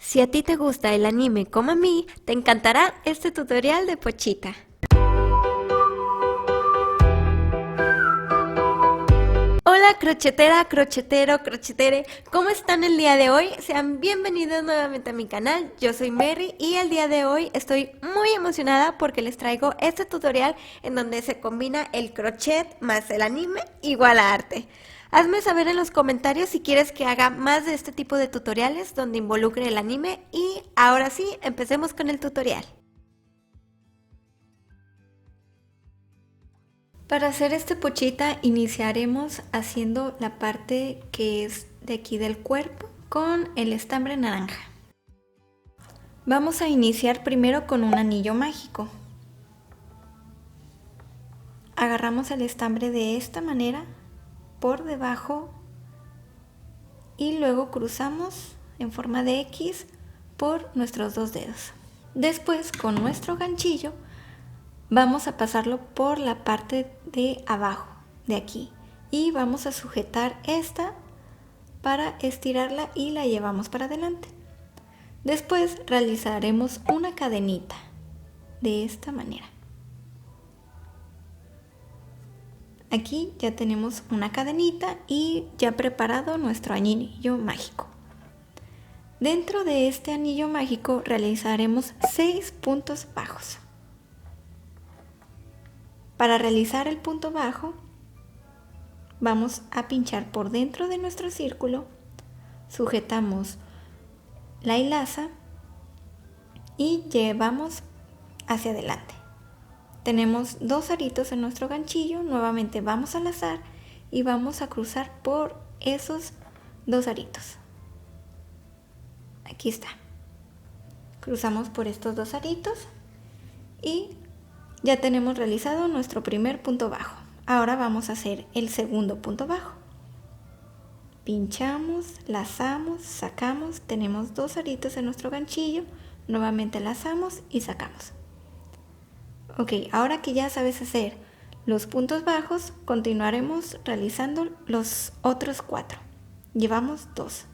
Si a ti te gusta el anime como a mí, te encantará este tutorial de Pochita. Hola crochetera, crochetero, crochetere, ¿cómo están el día de hoy? Sean bienvenidos nuevamente a mi canal, yo soy Mary y el día de hoy estoy muy emocionada porque les traigo este tutorial en donde se combina el crochet más el anime igual a arte. Hazme saber en los comentarios si quieres que haga más de este tipo de tutoriales donde involucre el anime y ahora sí, empecemos con el tutorial. Para hacer este pochita iniciaremos haciendo la parte que es de aquí del cuerpo con el estambre naranja. Vamos a iniciar primero con un anillo mágico. Agarramos el estambre de esta manera por debajo y luego cruzamos en forma de X por nuestros dos dedos. Después con nuestro ganchillo vamos a pasarlo por la parte de abajo, de aquí, y vamos a sujetar esta para estirarla y la llevamos para adelante. Después realizaremos una cadenita de esta manera. Aquí ya tenemos una cadenita y ya preparado nuestro anillo mágico. Dentro de este anillo mágico realizaremos 6 puntos bajos. Para realizar el punto bajo, vamos a pinchar por dentro de nuestro círculo, sujetamos la hilaza y llevamos hacia adelante. Tenemos 2 aritos en nuestro ganchillo, nuevamente vamos a lazar y vamos a cruzar por esos 2 aritos. Aquí está. Cruzamos por estos 2 aritos y ya tenemos realizado nuestro primer punto bajo. Ahora vamos a hacer el segundo punto bajo. Pinchamos, lazamos, sacamos, tenemos 2 aritos en nuestro ganchillo, nuevamente lazamos y sacamos. Ok, ahora que ya sabes hacer los puntos bajos, continuaremos realizando los otros 4. Llevamos 2,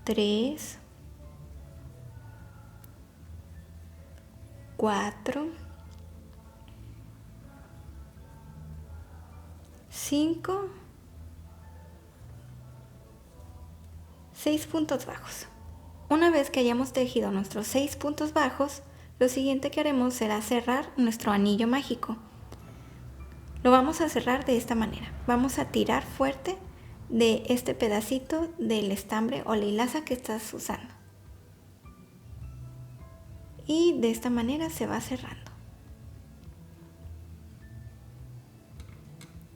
3, 4, 5, 6 puntos bajos. Una vez que hayamos tejido nuestros 6 puntos bajos, lo siguiente que haremos será cerrar nuestro anillo mágico. Lo vamos a cerrar de esta manera. Vamos a tirar fuerte de este pedacito del estambre o la hilaza que estás usando. Y de esta manera se va cerrando.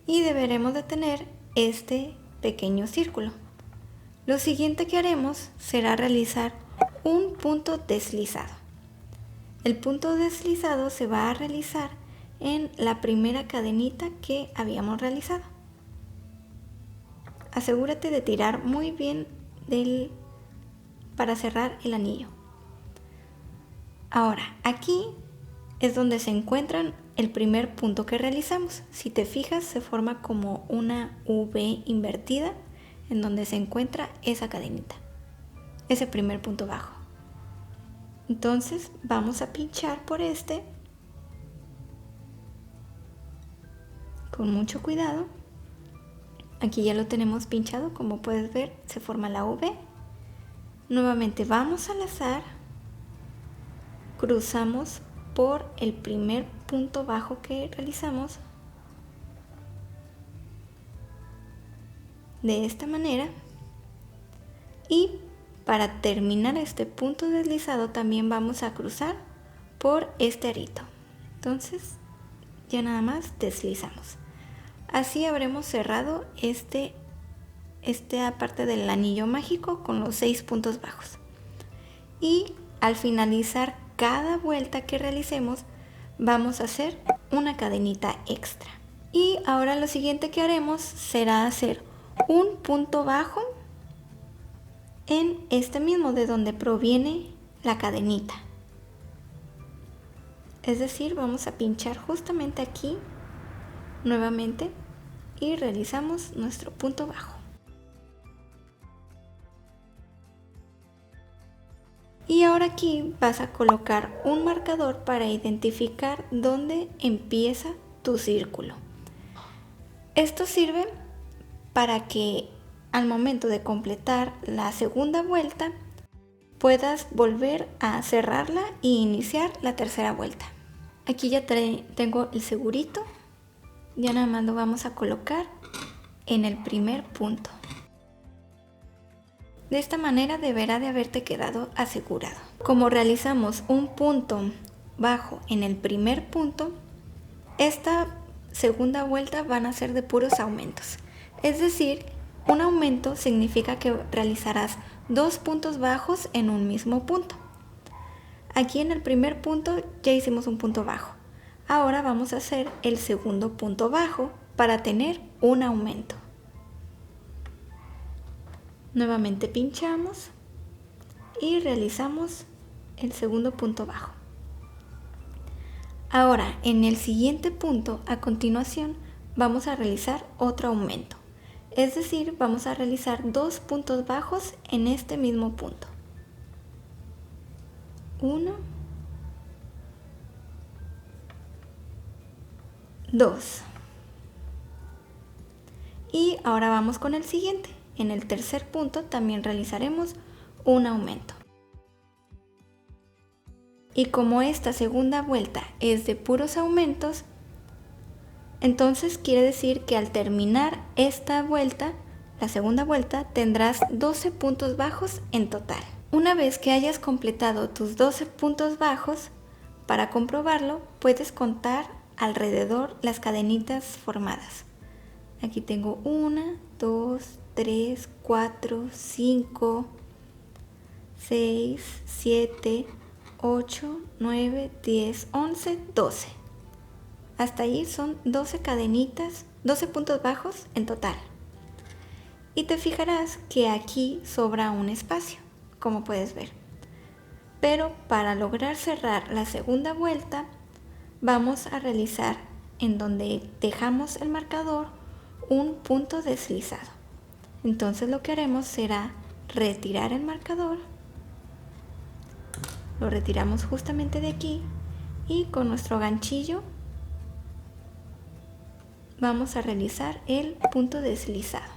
Y deberemos de tener este pequeño círculo. Lo siguiente que haremos será realizar un punto deslizado. El punto deslizado se va a realizar en la primera cadenita que habíamos realizado. Asegúrate de tirar muy bien para cerrar el anillo. Ahora, aquí es donde se encuentran el primer punto que realizamos. Si te fijas, se forma como una V invertida en donde se encuentra esa cadenita, ese primer punto bajo. Entonces vamos a pinchar por este con mucho cuidado. Aquí ya lo tenemos pinchado, como puedes ver, se forma la V. Nuevamente vamos a lazar, cruzamos por el primer punto bajo que realizamos de esta manera, y para terminar este punto deslizado también vamos a cruzar por este arito. Entonces ya nada más deslizamos. Así habremos cerrado esta parte del anillo mágico con los 6 puntos bajos. Y al finalizar cada vuelta que realicemos vamos a hacer una cadenita extra. Y ahora lo siguiente que haremos será hacer un punto bajo en este mismo de donde proviene la cadenita. Es decir, vamos a pinchar justamente aquí nuevamente y realizamos nuestro punto bajo. Y ahora aquí vas a colocar un marcador para identificar dónde empieza tu círculo. Esto sirve para que al momento de completar la segunda vuelta puedas volver a cerrarla e iniciar la tercera vuelta. Aquí ya tengo el segurito, ya nada más lo vamos a colocar en el primer punto. De esta manera deberá de haberte quedado asegurado. Como realizamos un punto bajo en el primer punto, esta segunda vuelta van a ser de puros aumentos. Es decir, un aumento significa que realizarás 2 puntos bajos en un mismo punto. Aquí en el primer punto ya hicimos un punto bajo. Ahora vamos a hacer el segundo punto bajo para tener un aumento. Nuevamente pinchamos y realizamos el segundo punto bajo. Ahora en el siguiente punto, a continuación, vamos a realizar otro aumento. Es decir, vamos a realizar 2 puntos bajos en este mismo punto. 1, 2. Y ahora vamos con el siguiente. En el tercer punto también realizaremos un aumento. Y como esta segunda vuelta es de puros aumentos, entonces quiere decir que al terminar esta vuelta, la segunda vuelta, tendrás 12 puntos bajos en total. Una vez que hayas completado tus 12 puntos bajos, para comprobarlo puedes contar alrededor las cadenitas formadas. Aquí tengo 1, 2, 3, 4, 5, 6, 7, 8, 9, 10, 11, 12. Hasta ahí son 12 cadenitas, 12 puntos bajos en total. Y te fijarás que aquí sobra un espacio, como puedes ver. Pero para lograr cerrar la segunda vuelta, vamos a realizar en donde dejamos el marcador un punto deslizado. Entonces lo que haremos será retirar el marcador, lo retiramos justamente de aquí y con nuestro ganchillo vamos a realizar el punto deslizado.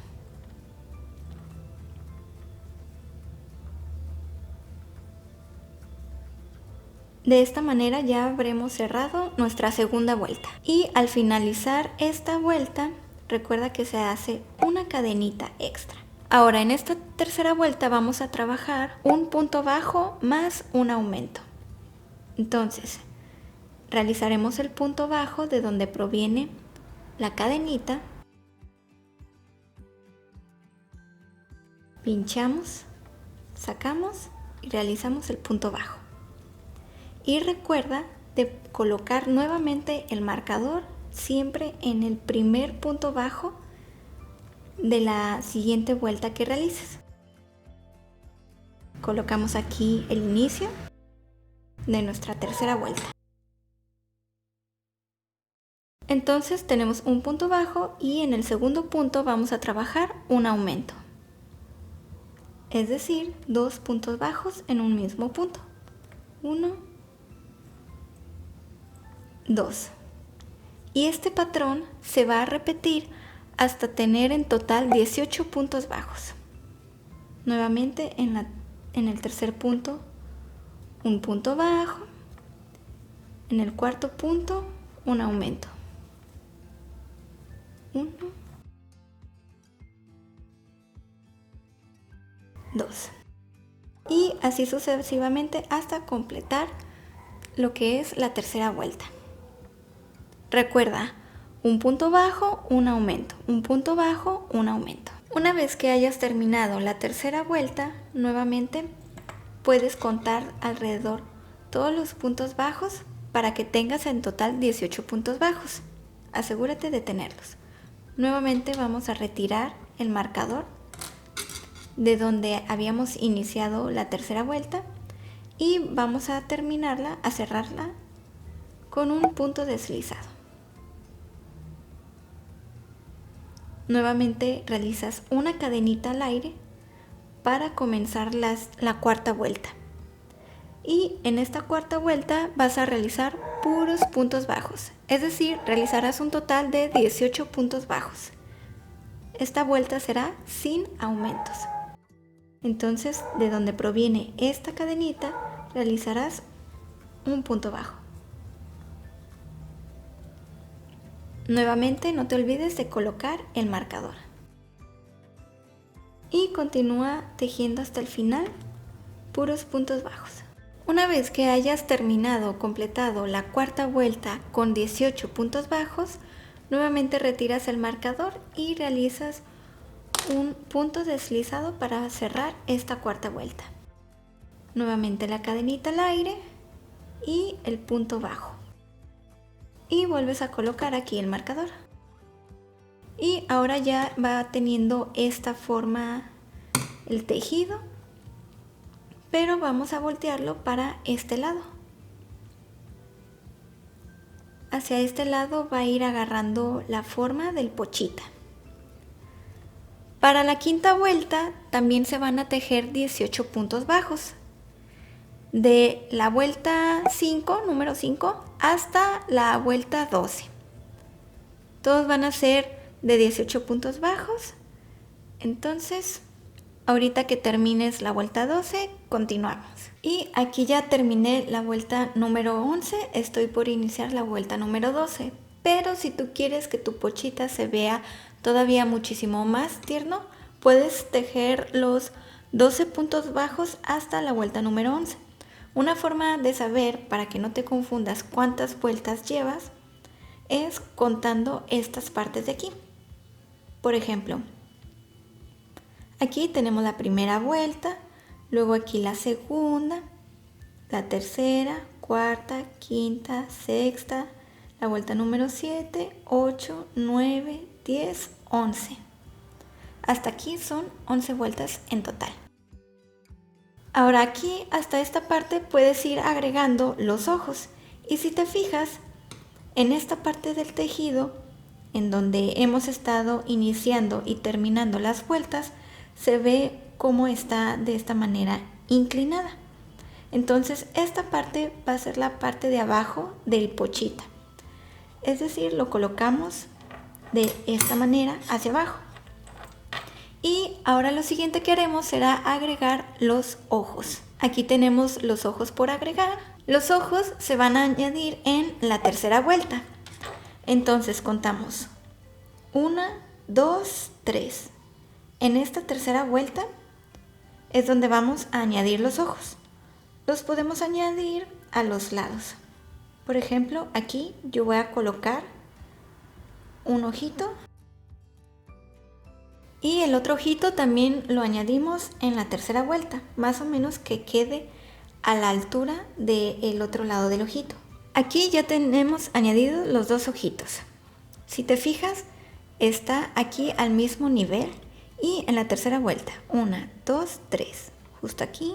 De esta manera ya habremos cerrado nuestra segunda vuelta. Y al finalizar esta vuelta, recuerda que se hace una cadenita extra. Ahora en esta tercera vuelta vamos a trabajar un punto bajo más un aumento. Entonces, realizaremos el punto bajo de donde proviene la cadenita. Pinchamos, sacamos y realizamos el punto bajo. Y recuerda de colocar nuevamente el marcador siempre en el primer punto bajo de la siguiente vuelta que realices. Colocamos aquí el inicio de nuestra tercera vuelta. Entonces tenemos un punto bajo y en el segundo punto vamos a trabajar un aumento. Es decir, 2 puntos bajos en un mismo punto. 1, 2. Y este patrón se va a repetir hasta tener en total 18 puntos bajos. Nuevamente en el tercer punto un punto bajo, en el cuarto punto un aumento. 1, 2. Y así sucesivamente hasta completar lo que es la tercera vuelta. Recuerda, un punto bajo, un aumento, un punto bajo, un aumento. Una vez que hayas terminado la tercera vuelta, nuevamente puedes contar alrededor todos los puntos bajos para que tengas en total 18 puntos bajos. Asegúrate de tenerlos. Nuevamente vamos a retirar el marcador de donde habíamos iniciado la tercera vuelta y vamos a terminarla, a cerrarla con un punto deslizado. Nuevamente realizas una cadenita al aire para comenzar la cuarta vuelta. Y en esta cuarta vuelta vas a realizar puros puntos bajos, es decir, realizarás un total de 18 puntos bajos. Esta vuelta será sin aumentos. Entonces, de donde proviene esta cadenita, realizarás un punto bajo. Nuevamente, no te olvides de colocar el marcador. Y continúa tejiendo hasta el final, puros puntos bajos. Una vez que hayas completado la cuarta vuelta con 18 puntos bajos, nuevamente retiras el marcador y realizas un punto deslizado para cerrar esta cuarta vuelta. Nuevamente la cadenita al aire y el punto bajo. Y vuelves a colocar aquí el marcador. Y ahora ya va teniendo esta forma el tejido, pero vamos a voltearlo para este lado. Hacia este lado va a ir agarrando la forma del pochita. Para la quinta vuelta también se van a tejer 18 puntos bajos. De la vuelta 5, número 5, hasta la vuelta 12. Todos van a ser de 18 puntos bajos. Entonces, ahorita que termines la vuelta 12, continuamos. Y aquí ya terminé la vuelta número 11, estoy por iniciar la vuelta número 12. Pero si tú quieres que tu pochita se vea todavía muchísimo más tierno, puedes tejer los 12 puntos bajos hasta la vuelta número 11. Una forma de saber, para que no te confundas cuántas vueltas llevas, es contando estas partes de aquí. Por ejemplo, aquí tenemos la primera vuelta, luego aquí la segunda, la tercera, cuarta, quinta, sexta, la vuelta número 7, 8, 9, 10, 11. Hasta aquí son 11 vueltas en total. Ahora aquí hasta esta parte puedes ir agregando los ojos. Y si te fijas, en esta parte del tejido, en donde hemos estado iniciando y terminando las vueltas, se ve cómo está de esta manera inclinada. Entonces esta parte va a ser la parte de abajo del pochita. Es decir, lo colocamos de esta manera hacia abajo. Y ahora lo siguiente que haremos será agregar los ojos. Aquí tenemos los ojos por agregar. Los ojos se van a añadir en la tercera vuelta. Entonces contamos 1, 2, 3. En esta tercera vuelta es donde vamos a añadir los ojos. Los podemos añadir a los lados. Por ejemplo, aquí yo voy a colocar un ojito. Y el otro ojito también lo añadimos en la tercera vuelta, más o menos que quede a la altura del otro lado del ojito. Aquí ya tenemos añadidos los dos ojitos. Si te fijas, está aquí al mismo nivel y en la tercera vuelta. 1, 2, 3. Justo aquí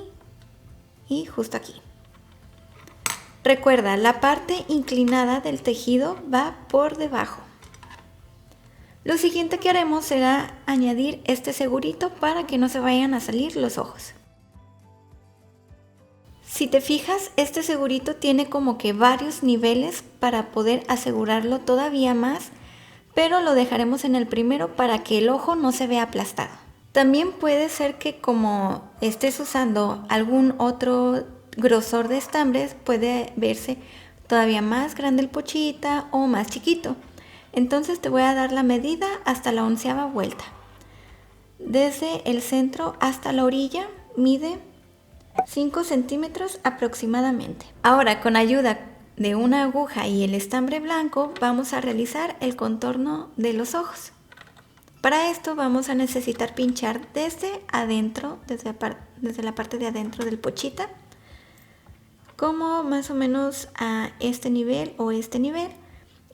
y justo aquí. Recuerda, la parte inclinada del tejido va por debajo. Lo siguiente que haremos será añadir este segurito para que no se vayan a salir los ojos. Si te fijas, este segurito tiene como que varios niveles para poder asegurarlo todavía más, pero lo dejaremos en el primero para que el ojo no se vea aplastado. También puede ser que como estés usando algún otro grosor de estambres, puede verse todavía más grande el pochita o más chiquito. Entonces te voy a dar la medida hasta la 11ª vuelta. Desde el centro hasta la orilla mide 5 centímetros aproximadamente. Ahora, con ayuda de una aguja y el estambre blanco, vamos a realizar el contorno de los ojos. Para esto vamos a necesitar pinchar desde adentro, desde la parte de adentro del pochita, como más o menos a este nivel o este nivel.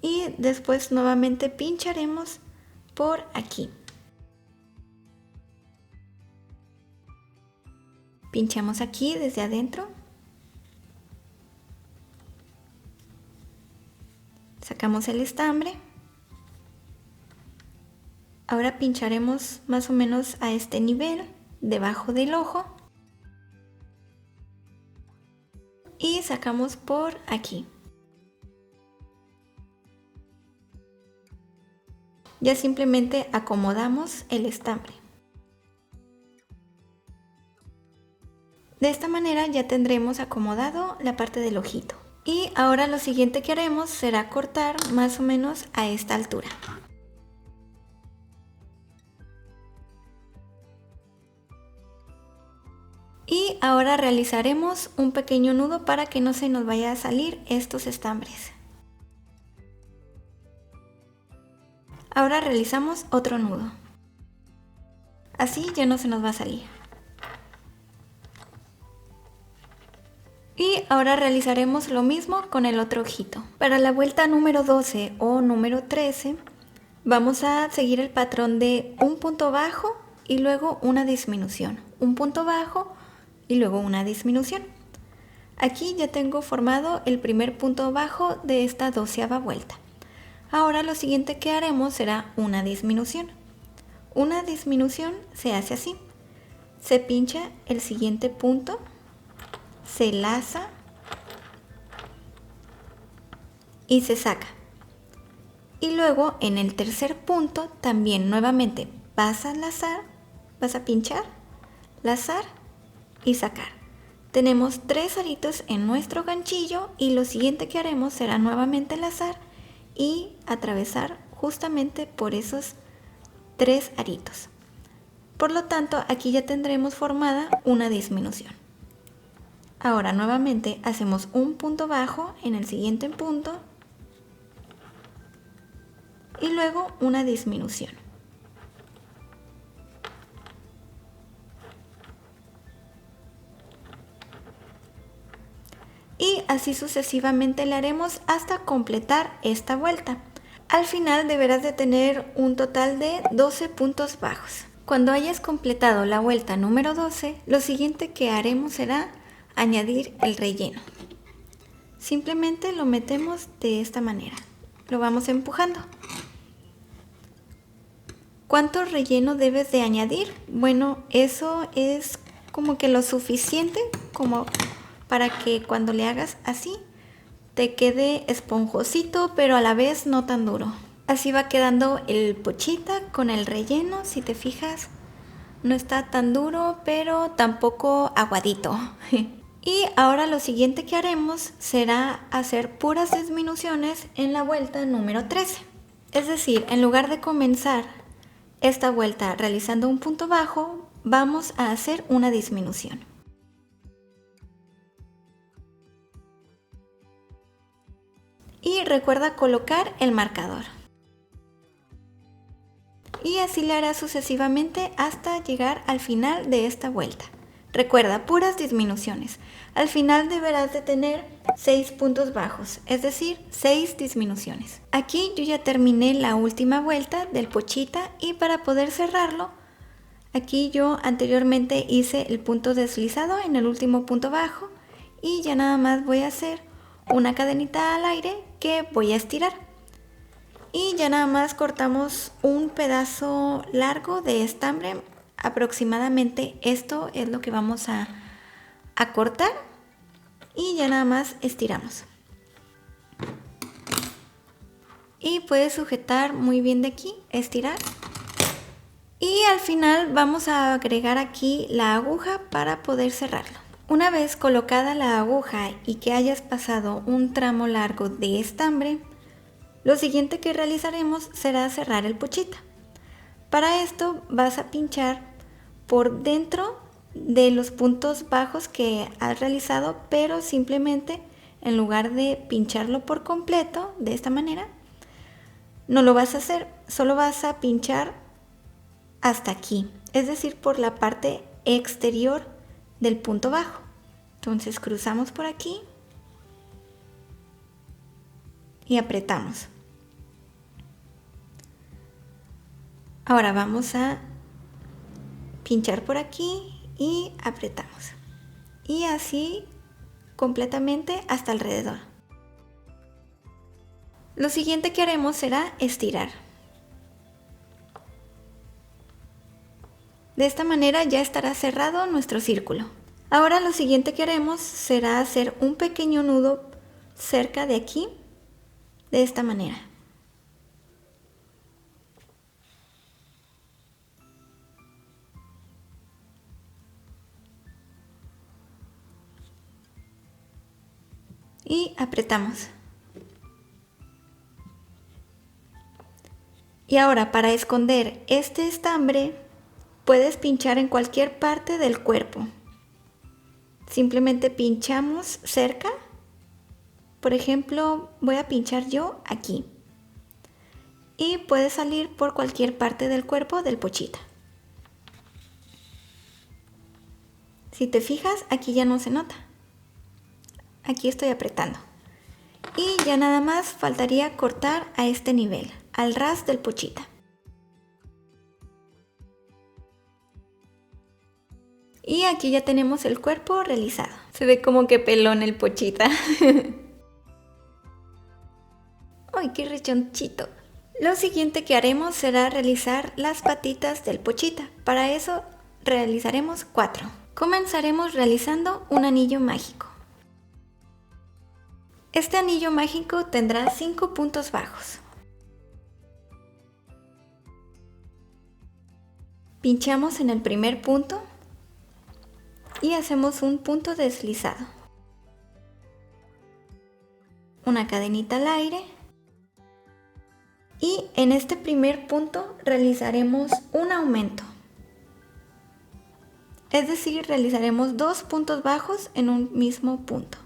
Y después nuevamente pincharemos por aquí. Pinchamos aquí desde adentro. Sacamos el estambre. Ahora pincharemos más o menos a este nivel, debajo del ojo. sacamos por aquí. Ya simplemente acomodamos el estambre. De esta manera ya tendremos acomodado la parte del ojito. Y ahora lo siguiente que haremos será cortar más o menos a esta altura. Y ahora realizaremos un pequeño nudo para que no se nos vaya a salir estos estambres. Ahora realizamos otro nudo. Así ya no se nos va a salir. Y ahora realizaremos lo mismo con el otro ojito. Para la vuelta número 12 o número 13 vamos a seguir el patrón de un punto bajo y luego una disminución. Un punto bajo y luego una disminución. Aquí ya tengo formado el primer punto bajo de esta 12ª vuelta. Ahora lo siguiente que haremos será una disminución. Una disminución se hace así. Se pincha el siguiente punto, se laza y se saca. Y luego en el tercer punto también nuevamente vas a lazar, vas a pinchar, lazar y sacar. Tenemos 3 aritos en nuestro ganchillo y lo siguiente que haremos será nuevamente lazar y atravesar justamente por esos 3 aritos. Por lo tanto, aquí ya tendremos formada una disminución. Ahora nuevamente hacemos un punto bajo en el siguiente punto y luego una disminución. Y así sucesivamente le haremos hasta completar esta vuelta. Al final deberás de tener un total de 12 puntos bajos. Cuando hayas completado la vuelta número 12, lo siguiente que haremos será añadir el relleno. Simplemente lo metemos de esta manera. Lo vamos empujando. ¿Cuánto relleno debes de añadir? Bueno, eso es como que lo suficiente como para que cuando le hagas así te quede esponjosito, pero a la vez no tan duro. Así va quedando el pochita con el relleno. Si te fijas, no está tan duro, pero tampoco aguadito. Y ahora lo siguiente que haremos será hacer puras disminuciones en la vuelta número 13. Es decir, en lugar de comenzar esta vuelta realizando un punto bajo, vamos a hacer una disminución. Y recuerda colocar el marcador. Y así le harás sucesivamente hasta llegar al final de esta vuelta. Recuerda, puras disminuciones. Al final deberás de tener 6 puntos bajos, es decir, 6 disminuciones. Aquí yo ya terminé la última vuelta del pochita y para poder cerrarlo, aquí yo anteriormente hice el punto deslizado en el último punto bajo y ya nada más voy a hacer una cadenita al aire que voy a estirar. Y ya nada más cortamos un pedazo largo de estambre. Aproximadamente esto es lo que vamos a cortar y ya nada más estiramos. Y puedes sujetar muy bien de aquí, estirar. Y al final vamos a agregar aquí la aguja para poder cerrarlo. Una vez colocada la aguja y que hayas pasado un tramo largo de estambre, lo siguiente que realizaremos será cerrar el pochita. Para esto vas a pinchar por dentro de los puntos bajos que has realizado, pero simplemente en lugar de pincharlo por completo de esta manera, no lo vas a hacer, solo vas a pinchar hasta aquí, es decir, por la parte exterior del punto bajo. Entonces cruzamos por aquí y apretamos. Ahora vamos a pinchar por aquí y apretamos. Y así completamente hasta alrededor. Lo siguiente que haremos será estirar. De esta manera ya estará cerrado nuestro círculo. Ahora lo siguiente que haremos será hacer un pequeño nudo cerca de aquí, de esta manera. Y apretamos. Y ahora para esconder este estambre puedes pinchar en cualquier parte del cuerpo. Simplemente pinchamos cerca. Por ejemplo, voy a pinchar yo aquí. Y puede salir por cualquier parte del cuerpo del pochita. Si te fijas, aquí ya no se nota. Aquí estoy apretando. Y ya nada más faltaría cortar a este nivel, al ras del pochita. Y aquí ya tenemos el cuerpo realizado. Se ve como que pelón el pochita. ¡Ay, qué rechonchito! Lo siguiente que haremos será realizar las patitas del pochita. Para eso realizaremos 4. Comenzaremos realizando un anillo mágico. Este anillo mágico tendrá 5 puntos bajos. Pinchamos en el primer punto y hacemos un punto deslizado. Una cadenita al aire. Y en este primer punto realizaremos un aumento. Es decir, realizaremos 2 puntos bajos en un mismo punto.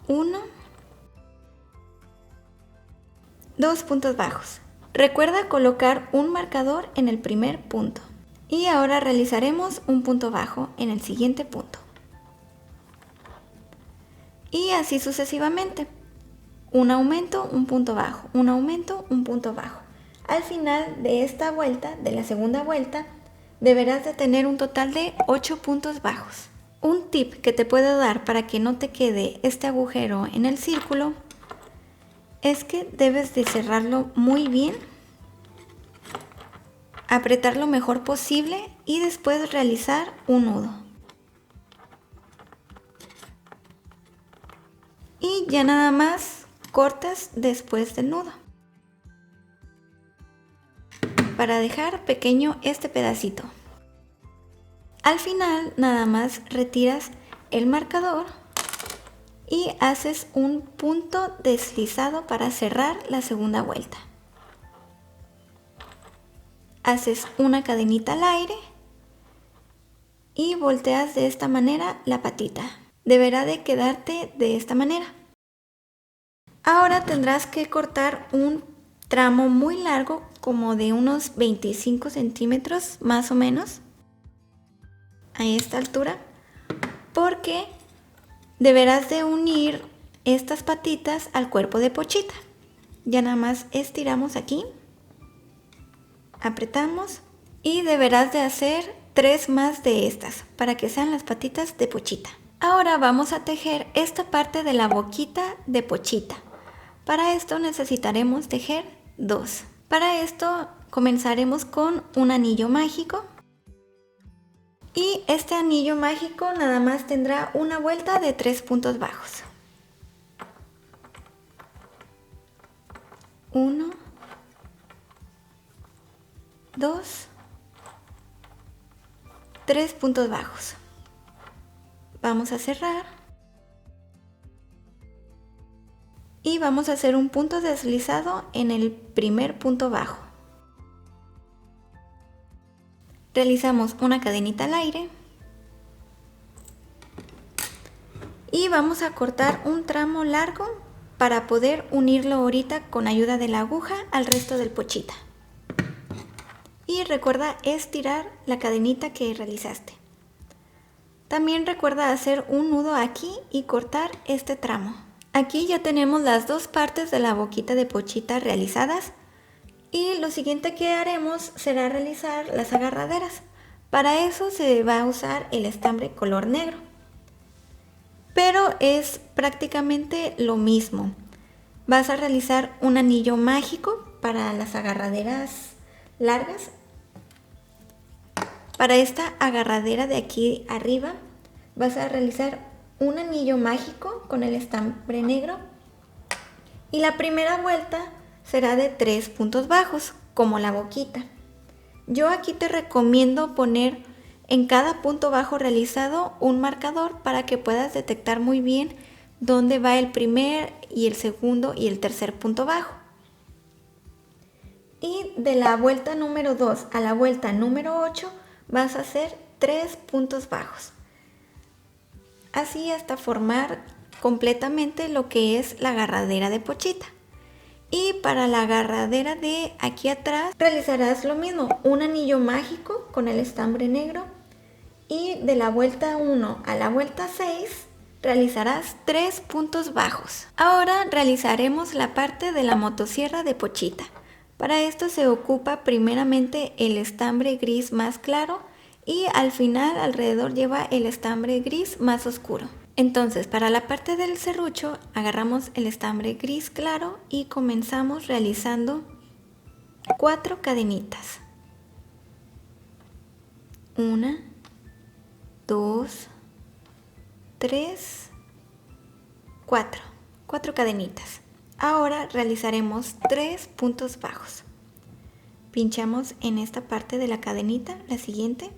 1, 2 puntos bajos. Recuerda colocar un marcador en el primer punto. Y ahora realizaremos un punto bajo en el siguiente punto. Y así sucesivamente. Un aumento, un punto bajo, un aumento, un punto bajo. Al final de esta vuelta, de la segunda vuelta, deberás de tener un total de 8 puntos bajos. Un tip que te puedo dar para que no te quede este agujero en el círculo es que debes de cerrarlo muy bien, apretar lo mejor posible y después realizar un nudo. Y ya nada más cortas después del nudo para dejar pequeño este pedacito. Al final nada más retiras el marcador y haces un punto deslizado para cerrar la segunda vuelta. Haces una cadenita al aire y volteas de esta manera la patita. Deberá de quedarte de esta manera. Ahora tendrás que cortar un tramo muy largo, como de unos 25 centímetros más o menos, a esta altura, porque deberás de unir estas patitas al cuerpo de pochita. Ya nada más estiramos aquí, apretamos y deberás de hacer 3 más de estas para que sean las patitas de pochita. Ahora vamos a tejer esta parte de la boquita de pochita. Para esto necesitaremos tejer 2. Para esto comenzaremos con un anillo mágico. Y este anillo mágico nada más tendrá una vuelta de 3 puntos bajos. 1, 2, 3 puntos bajos. Vamos a cerrar. Y vamos a hacer un punto deslizado en el primer punto bajo. Realizamos una cadenita al aire y vamos a cortar un tramo largo para poder unirlo ahorita con ayuda de la aguja al resto del pochita. Y recuerda estirar la cadenita que realizaste. También recuerda hacer un nudo aquí y cortar este tramo. Aquí ya tenemos las 2 partes de la boquita de pochita realizadas. Y lo siguiente que haremos será realizar las agarraderas. Para eso se va a usar el estambre color negro. Pero es prácticamente lo mismo. Vas a realizar un anillo mágico para las agarraderas largas. Para esta agarradera de aquí arriba vas a realizar un anillo mágico con el estambre negro y la primera vuelta será de 3 puntos bajos, como la boquita. Yo aquí te recomiendo poner en cada punto bajo realizado un marcador para que puedas detectar muy bien dónde va el primer y el segundo y el tercer punto bajo. Y de la vuelta número 2 a la vuelta número 8 vas a hacer 3 puntos bajos. Así hasta formar completamente lo que es la agarradera de Pochita. Y para la agarradera de aquí atrás realizarás lo mismo, un anillo mágico con el estambre negro y de la vuelta 1 a la vuelta 6 realizarás 3 puntos bajos. Ahora realizaremos la parte de la motosierra de Pochita. Para esto se ocupa primeramente el estambre gris más claro y al final alrededor lleva el estambre gris más oscuro. Entonces, para la parte del serrucho agarramos el estambre gris claro y comenzamos realizando 4 cadenitas. 1, 2, 3, 4. 4 cadenitas. Ahora realizaremos 3 puntos bajos. Pinchamos en esta parte de la cadenita, la siguiente.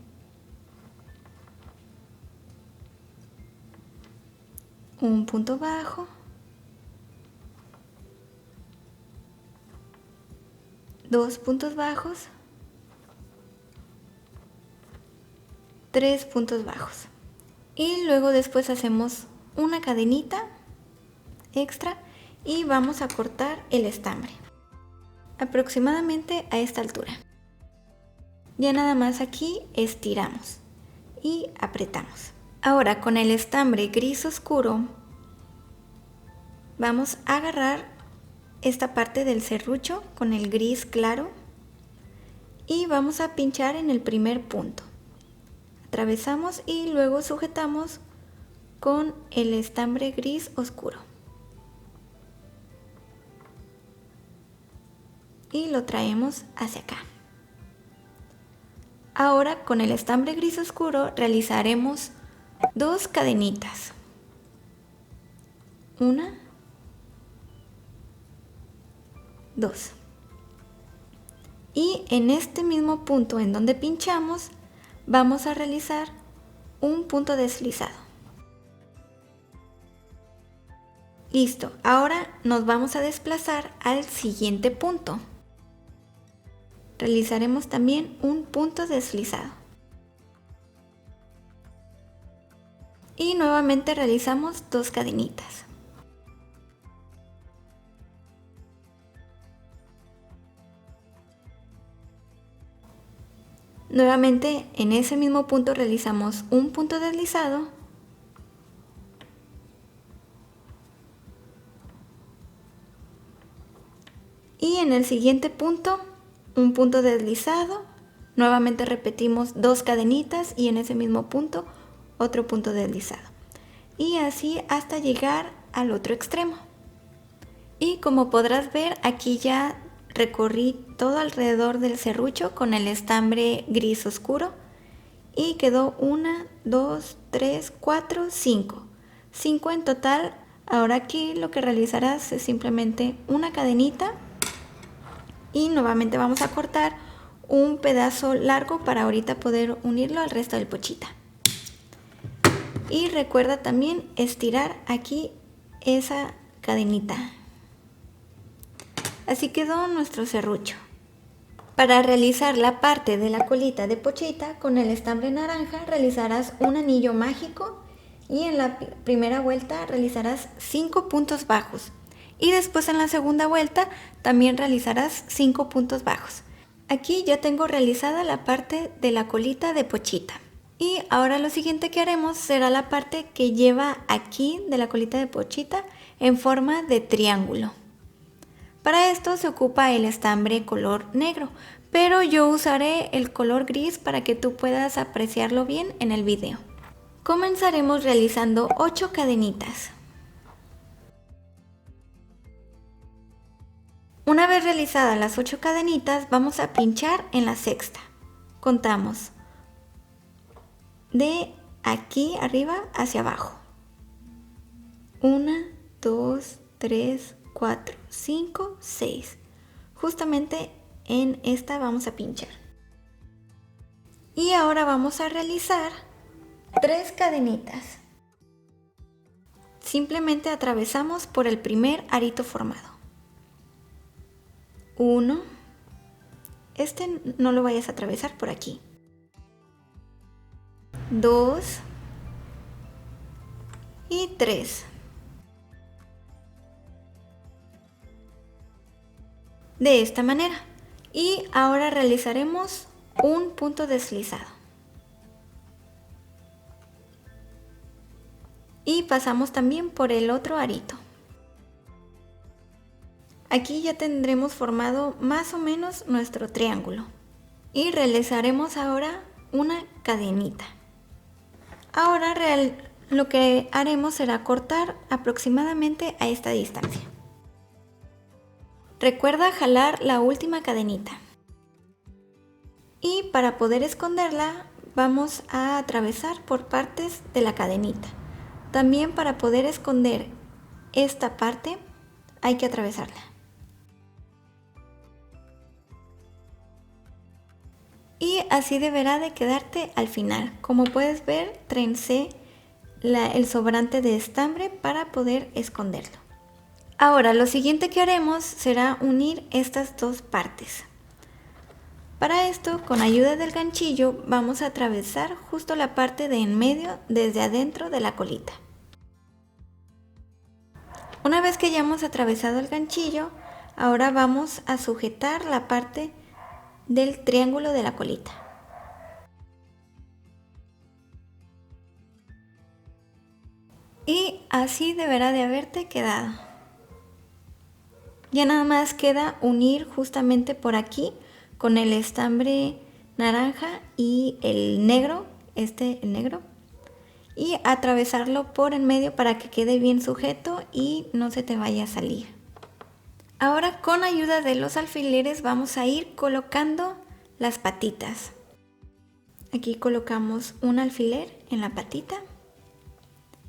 Un punto bajo. 2 puntos bajos. 3 puntos bajos. Y luego después hacemos una cadenita extra y vamos a cortar el estambre. Aproximadamente a esta altura. Ya nada más aquí estiramos y apretamos. Ahora con el estambre gris oscuro vamos a agarrar esta parte del serrucho con el gris claro y vamos a pinchar en el primer punto. Atravesamos y luego sujetamos con el estambre gris oscuro. Y lo traemos hacia acá. Ahora con el estambre gris oscuro realizaremos 2 cadenitas. 1, 2. Y en este mismo punto en donde pinchamos vamos a realizar un punto deslizado. Listo, ahora nos vamos a desplazar al siguiente punto. Realizaremos también un punto deslizado. Y nuevamente realizamos 2 cadenitas. Nuevamente en ese mismo punto realizamos un punto deslizado. Y en el siguiente punto, un punto deslizado. Nuevamente repetimos 2 cadenitas y en ese mismo punto otro punto deslizado. Y así hasta llegar al otro extremo. Y como podrás ver, aquí ya recorrí todo alrededor del serrucho con el estambre gris oscuro. Y quedó 1, 2, 3, 4, 5. 5 en total. Ahora aquí lo que realizarás es simplemente una cadenita. Y nuevamente vamos a cortar un pedazo largo para ahorita poder unirlo al resto del Pochita. Y recuerda también estirar aquí esa cadenita. Así quedó nuestro serrucho. Para realizar la parte de la colita de Pochita con el estambre naranja realizarás un anillo mágico y en la primera vuelta realizarás 5 puntos bajos. Y después en la segunda vuelta también realizarás 5 puntos bajos. Aquí ya tengo realizada la parte de la colita de Pochita. Y ahora lo siguiente que haremos será la parte que lleva aquí de la colita de Pochita en forma de triángulo. Para esto se ocupa el estambre color negro, pero yo usaré el color gris para que tú puedas apreciarlo bien en el video. Comenzaremos realizando 8 cadenitas. Una vez realizadas las 8 cadenitas, vamos a pinchar en la sexta. Contamos de aquí arriba hacia abajo. 1, 2, 3, 4, 5, 6. Justamente en esta vamos a pinchar. Y ahora vamos a realizar 3 cadenitas. Simplemente atravesamos por el primer arito formado. 1. Este no lo vayas a atravesar por aquí. 2 y 3. De esta manera. Y ahora realizaremos un punto deslizado. Y pasamos también por el otro arito. Aquí ya tendremos formado más o menos nuestro triángulo. Y realizaremos ahora una cadenita. Ahora lo que haremos será cortar aproximadamente a esta distancia. Recuerda jalar la última cadenita. Y para poder esconderla vamos a atravesar por partes de la cadenita. También para poder esconder esta parte hay que atravesarla. Y así deberá de quedarte al final. Como puedes ver, trencé el sobrante de estambre para poder esconderlo. Ahora lo siguiente que haremos será unir estas dos partes. Para esto, con ayuda del ganchillo, vamos a atravesar justo la parte de en medio desde adentro de la colita. Una vez que ya hemos atravesado el ganchillo, ahora vamos a sujetar la parte del triángulo de la colita. Y así deberá de haberte quedado. Ya nada más queda unir justamente por aquí con el estambre naranja y el negro, el negro, y atravesarlo por en medio para que quede bien sujeto y no se te vaya a salir. Ahora con ayuda de los alfileres vamos a ir colocando las patitas. Aquí colocamos un alfiler en la patita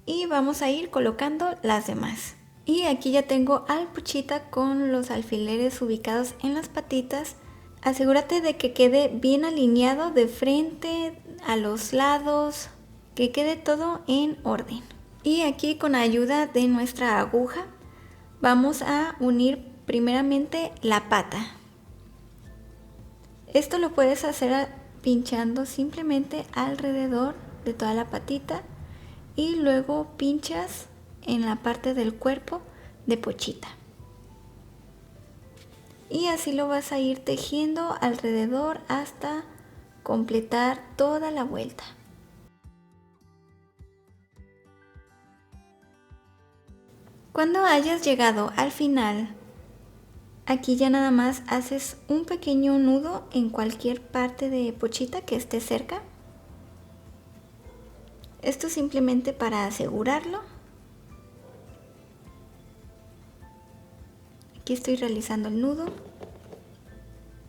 y vamos a ir colocando las demás. Y aquí ya tengo al Puchita con los alfileres ubicados en las patitas. Asegúrate de que quede bien alineado de frente, a los lados, que quede todo en orden. Y aquí con ayuda de nuestra aguja vamos a unir primeramente la pata. Esto lo puedes hacer pinchando simplemente alrededor de toda la patita y luego pinchas en la parte del cuerpo de Pochita. Y así lo vas a ir tejiendo alrededor hasta completar toda la vuelta. Cuando hayas llegado al final, aquí ya nada más haces un pequeño nudo en cualquier parte de Pochita que esté cerca. Esto simplemente para asegurarlo. Aquí estoy realizando el nudo.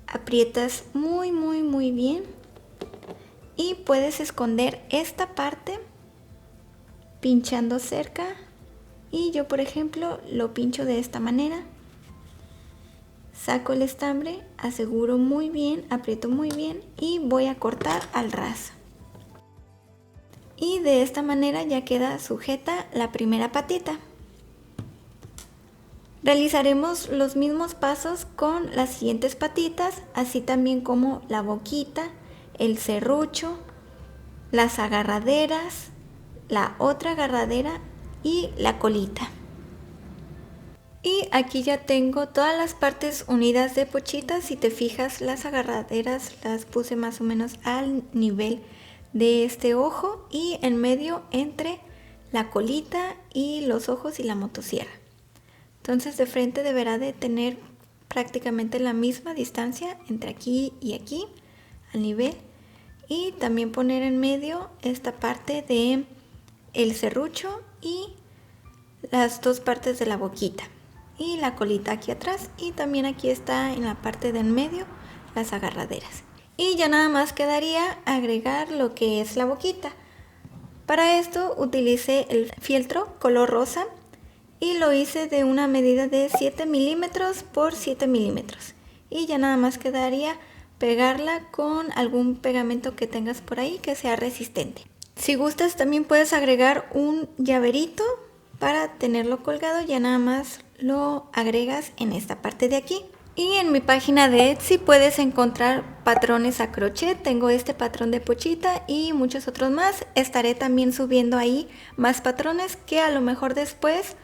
Aprietas muy bien y puedes esconder esta parte pinchando cerca. Y yo, por ejemplo, lo pincho de esta manera. Saco el estambre, aseguro muy bien, aprieto muy bien y voy a cortar al ras. Y de esta manera ya queda sujeta la primera patita. Realizaremos los mismos pasos con las siguientes patitas, así también como la boquita, el serrucho, las agarraderas, la otra agarradera y la colita. Y aquí ya tengo todas las partes unidas de Pochita. Si te fijas, las agarraderas las puse más o menos al nivel de este ojo y en medio entre la colita y los ojos y la motosierra. Entonces de frente deberá de tener prácticamente la misma distancia entre aquí y aquí al nivel, y también poner en medio esta parte de el serrucho y las dos partes de la boquita y la colita aquí atrás, y también aquí está en la parte de en medio las agarraderas. Y ya nada más quedaría agregar lo que es la boquita. Para esto utilicé el fieltro color rosa y lo hice de una medida de 7 milímetros por 7 milímetros. Y ya nada más quedaría pegarla con algún pegamento que tengas por ahí que sea resistente. Si gustas también puedes agregar un llaverito para tenerlo colgado, ya nada más lo agregas en esta parte de aquí. Y en mi página de Etsy puedes encontrar patrones a crochet. Tengo este patrón de pochita y muchos otros más. Estaré también subiendo ahí más patrones que a lo mejor después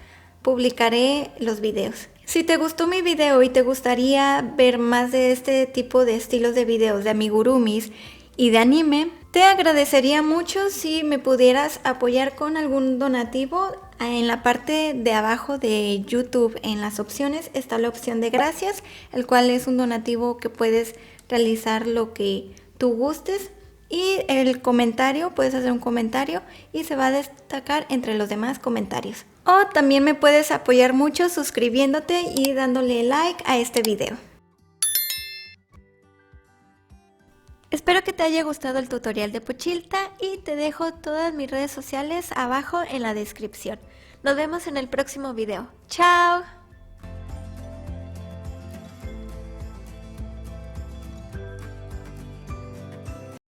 publicaré los videos. Si te gustó mi video y te gustaría ver más de este tipo de estilos de videos de amigurumis y de anime, te agradecería mucho si me pudieras apoyar con algún donativo. En la parte de abajo de YouTube, en las opciones, está la opción de gracias, el cual es un donativo que puedes realizar lo que tú gustes. Y el comentario, puedes hacer un comentario y se va a destacar entre los demás comentarios. O también me puedes apoyar mucho suscribiéndote y dándole like a este video. Espero que te haya gustado el tutorial de Pochilta y te dejo todas mis redes sociales abajo en la descripción. Nos vemos en el próximo video. ¡Chao!